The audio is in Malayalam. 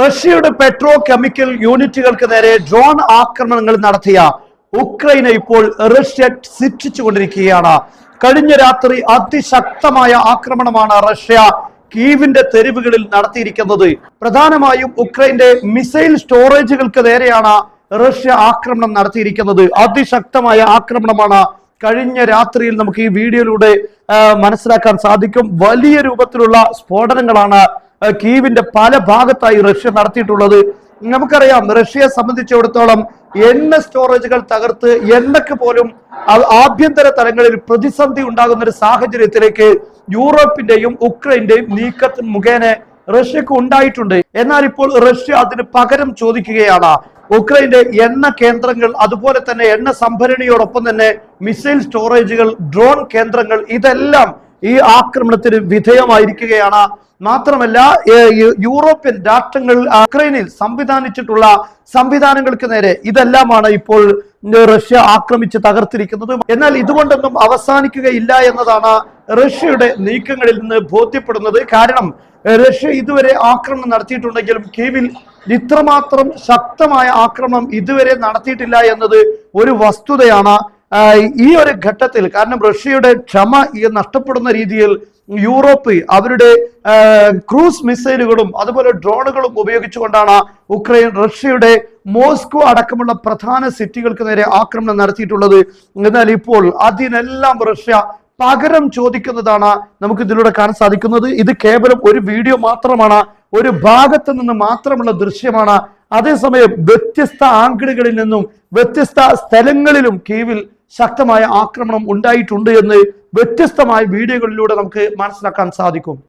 റഷ്യയുടെ പെട്രോ കെമിക്കൽ യൂണിറ്റുകൾക്ക് നേരെ ഡ്രോൺ ആക്രമണങ്ങൾ നടത്തിയ ഉക്രൈനെ ഇപ്പോൾ റഷ്യ ശിക്ഷിച്ചുകൊണ്ടിരിക്കുകയാണ്. കഴിഞ്ഞ രാത്രി അതിശക്തമായ ആക്രമണമാണ് റഷ്യ കീവിന്റെ തെരുവുകളിൽ നടത്തിയിരിക്കുന്നത്. പ്രധാനമായും ഉക്രൈന്റെ മിസൈൽ സ്റ്റോറേജുകൾക്ക് നേരെയാണ് റഷ്യ ആക്രമണം നടത്തിയിരിക്കുന്നത്. അതിശക്തമായ ആക്രമണമാണ് കഴിഞ്ഞ രാത്രിയിൽ നമുക്ക് ഈ വീഡിയോയിലൂടെ മനസ്സിലാക്കാൻ സാധിക്കും. വലിയ രൂപത്തിലുള്ള സ്ഫോടനങ്ങളാണ് കീവിന്റെ പല ഭാഗത്തായി റഷ്യ നടത്തിയിട്ടുള്ളത്. നമുക്കറിയാം, റഷ്യയെ സംബന്ധിച്ചിടത്തോളം എണ്ണ സ്റ്റോറേജുകൾ തകർത്ത് എണ്ണയ്ക്ക് പോലും ആഭ്യന്തര തലങ്ങളിൽ പ്രതിസന്ധി ഉണ്ടാകുന്ന ഒരു സാഹചര്യത്തിലേക്ക് യൂറോപ്പിന്റെയും ഉക്രൈന്റെയും നീക്കത്തിന് മുഖേന റഷ്യക്ക് ഉണ്ടായിട്ടുണ്ട്. എന്നാൽ ഇപ്പോൾ റഷ്യ അതിന് പകരം ചോദിക്കുകയാണ്. ഉക്രൈന്റെ എണ്ണ കേന്ദ്രങ്ങൾ, അതുപോലെ തന്നെ എണ്ണ സംഭരണിയോടൊപ്പം തന്നെ മിസൈൽ സ്റ്റോറേജുകൾ, ഡ്രോൺ കേന്ദ്രങ്ങൾ, ഇതെല്ലാം ഈ ആക്രമണത്തിന് വിധേയമായിരിക്കുകയാണ്. മാത്രമല്ല, യൂറോപ്യൻ രാഷ്ട്രങ്ങൾ ഉക്രൈനിൽ സംവിധാനിച്ചിട്ടുള്ള സംവിധാനങ്ങൾക്ക് നേരെ ഇതെല്ലാമാണ് ഇപ്പോൾ റഷ്യ ആക്രമിച്ച് തകർത്തിരിക്കുന്നത്. എന്നാൽ ഇതുകൊണ്ടൊന്നും അവസാനിക്കുകയില്ല എന്നതാണ് റഷ്യയുടെ നീക്കങ്ങളിൽ നിന്ന് ബോധ്യപ്പെടുന്നത്. കാരണം റഷ്യ ഇതുവരെ ആക്രമണം നടത്തിയിട്ടുണ്ടെങ്കിലും കീവിൽ ഇത്രമാത്രം ശക്തമായ ആക്രമണം ഇതുവരെ നടത്തിയിട്ടില്ല എന്നത് ഒരു വസ്തുതയാണ്. ഈ ഒരു ഘട്ടത്തിൽ, കാരണം റഷ്യയുടെ ക്ഷമ നഷ്ടപ്പെടുന്ന രീതിയിൽ യൂറോപ്പ് അവരുടെ ക്രൂസ് മിസൈലുകളും അതുപോലെ ഡ്രോണുകളും ഉപയോഗിച്ചുകൊണ്ടാണ് ഉക്രൈൻ റഷ്യയുടെ മോസ്കോ അടക്കമുള്ള പ്രധാന സിറ്റികൾക്ക് നേരെ ആക്രമണം നടത്തിയിട്ടുള്ളത്. എന്നാൽ ഇപ്പോൾ അതിനെല്ലാം റഷ്യ പകരം ചോദിക്കുന്നതാണ് നമുക്ക് ഇതിലൂടെ കാണാൻ സാധിക്കുന്നത്. ഇത് കേവലം ഒരു വീഡിയോ മാത്രമാണ്, ഒരു ഭാഗത്ത് നിന്ന് മാത്രമുള്ള ദൃശ്യമാണ്. അതേസമയം വ്യത്യസ്ത ആംഗിളുകളിൽ നിന്നും വ്യത്യസ്ത സ്ഥലങ്ങളിലും കീവിൽ ശക്തമായ ആക്രമണം ഉണ്ടായിട്ടുണ്ട് എന്ന് വ്യത്യസ്തമായ വീഡിയോകളിലൂടെ നമുക്ക് മനസ്സിലാക്കാൻ സാധിക്കും.